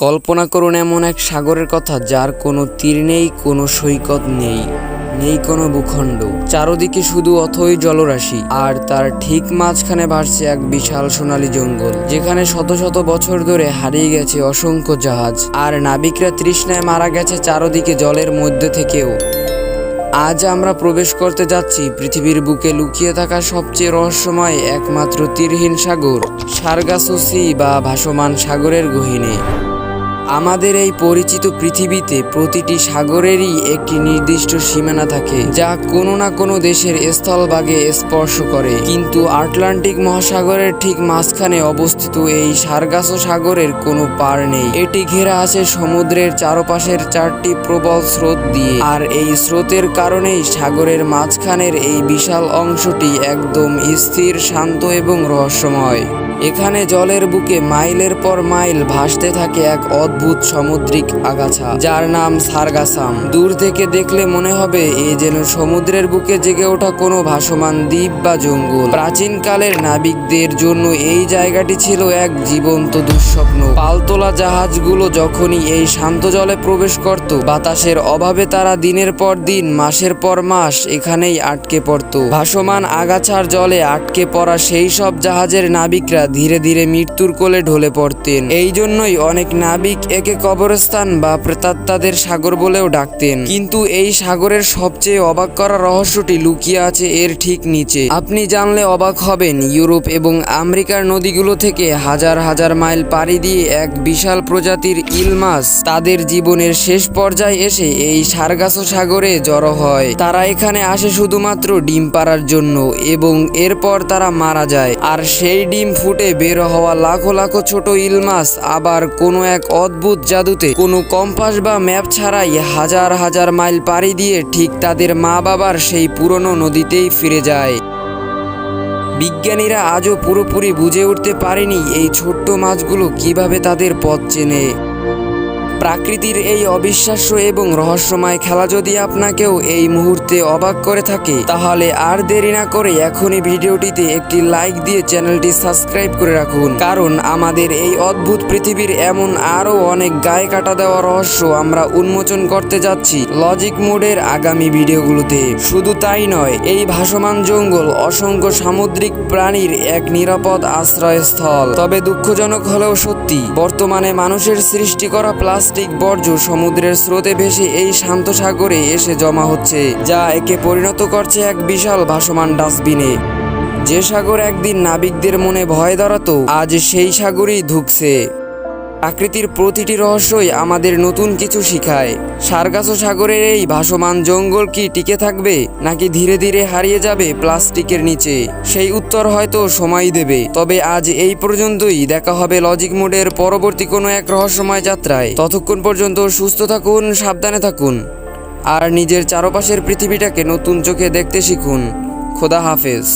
কল্পনা করুন এমন এক সাগরের কথা যার কোনো তীর নেই, কোনো সৈকত নেই, নেই কোনো ভূখণ্ড। চারদিকে শুধু অথই জলরাশি, আর তার ঠিক মাঝখানে ভাসছে এক বিশাল সোনালী জঙ্গল, যেখানে শত শত বছর ধরে হারিয়ে গেছে অসংখ্য জাহাজ, আর নাবিকরা তৃষ্ণায় মারা গেছে চারদিকে জলের মধ্যে থেকেও। আজ আমরা প্রবেশ করতে যাচ্ছি পৃথিবীর বুকে লুকিয়ে থাকা সবচেয়ে রহস্যময় একমাত্র তীরহীন সাগর, সার্গাসো সি বা ভাসমান সাগরের গহীনে। আমাদের এই পরিচিত পৃথিবীতে প্রতিটি সাগরেরই একটি নির্দিষ্ট সীমানা থাকে, যা কোনো না কোনো দেশের স্থলভাগে স্পর্শ করে। কিন্তু আটলান্টিক মহাসাগরের ঠিক মাঝখানে অবস্থিত এই সার্গাসো সাগরের কোনো পার নেই। এটি ঘেরা আছে সমুদ্রের চারপাশের 4টি প্রবল স্রোত দিয়ে, আর এই স্রোতের কারণেই সাগরের মাঝখানের এই বিশাল অংশটি একদম স্থির, শান্ত এবং রহস্যময়। এখানে জলের বুকে মাইলের পর মাইল ভাসতে থাকে এক অদ্ভুত সামুদ্রিক আগাছা, যার নাম সার্গাসাম। দূর থেকে দেখলে মনে হবে এ যেন সমুদ্রের বুকে জেগে ওঠা কোনো ভাসমান দ্বীপ বা জঙ্গল। প্রাচীনকালের নাবিকদের জন্য এই জায়গাটি ছিল এক জীবন্ত দুঃস্বপ্ন। পালতোলা জাহাজগুলো যখনই এই শান্ত জলে প্রবেশ করত, বাতাসের অভাবে তারা দিনের পর দিন, মাসের পর মাস এখানেই আটকে পড়ত। ভাসমান আগাছার জলে আটকে পড়া সেই সব জাহাজের নাবিকরা ধীরে ধীরে মৃত্যুর কোলে ঢলে পড়তেন। এই জন্যই অনেক নাবিক একে কবরস্থান বা প্রেতাত্মাদের সাগর বলেও ডাকতেন। কিন্তু এই সাগরের সবচেয়ে অবাক করা রহস্যটি লুকিয়ে আছে এর ঠিক নিচে। আপনি জানলে অবাক হবেন, ইউরোপ এবং আমেরিকার নদীগুলো থেকে হাজার হাজার মাইল পাড়ি দিয়ে এক বিশাল প্রজাতির ইল মাছ তাদের জীবনের শেষ পর্যায়ে এসে এই সার্গাসো সাগরে জড়ো হয়। তারা এখানে আসে শুধুমাত্র ডিম পাড়ার জন্য, এবং এরপর তারা মারা যায়। আর সেই ডিম ফুটে বের হওয়া লাখো লাখো ছোট ইল মাছ আবার কোনো এক অদ্ভুত জাদুতে, কোনো কম্পাস বা ম্যাপ ছাড়াই হাজার হাজার মাইল পাড়ি দিয়ে ঠিক তাদের মা বাবার সেই পুরনো নদীতেই ফিরে যায়। বিজ্ঞানীরা আজও পুরোপুরি বুঝে উঠতে পারেনি এই ছোট্ট মাছগুলো কিভাবে তাদের পথ চেনে। প্রকৃতির এই অবিশ্বাস্য এবং রহস্যময় খেলা যদি আপনাকেও এই মুহূর্তে অবাক করে থাকে, তাহলে আর দেরি না করে এখনই ভিডিওটিতে একটি লাইক দিয়ে চ্যানেলটি সাবস্ক্রাইব করে রাখুন, কারণ আমাদের এই অদ্ভুত পৃথিবীর এমন আরও অনেক গায়ে কাটা দেওয়া রহস্য আমরা উন্মোচন করতে যাচ্ছি লজিক মোডের আগামী ভিডিওগুলোতে। শুধু তাই নয়, এই ভাসমান জঙ্গল অসংখ্য সামুদ্রিক প্রাণীর এক নিরাপদ আশ্রয়স্থল। তবে দুঃখজনক হলেও সত্যি, বর্তমানে মানুষের সৃষ্টি করা প্লাস্টিক বর্জ্য সমুদ্রের স্রোতে ভেসে এই শান্ত সাগরে এসে জমা হচ্ছে, যা একে পরিণত করছে এক বিশাল ভাসমান ডাস্টবিনে। যে সাগর একদিন নাবিকদের মনে ভয় ধরাতো, আজ সেই সাগরই ধুঁকছে। প্রকৃতির প্রতিটি রহস্যই আমাদের নতুন কিছু শিখায়। সার্গাসো সাগরের এই ভাসমান জঙ্গল কি টিকে থাকবে, নাকি ধীরে ধীরে হারিয়ে যাবে প্লাস্টিকের নিচে? সেই উত্তর হয়তো সময় দেবে। তবে আজ এই পর্যন্তই। দেখা হবে লজিক মোডের পরবর্তী কোনো এক রহস্যময় যাত্রায়। ততক্ষণ পর্যন্ত সুস্থ থাকুন, সাবধানে থাকুন, আর নিজের চারপাশের পৃথিবীটাকে নতুন চোখে দেখতে শিখুন। খোদা হাফেজ।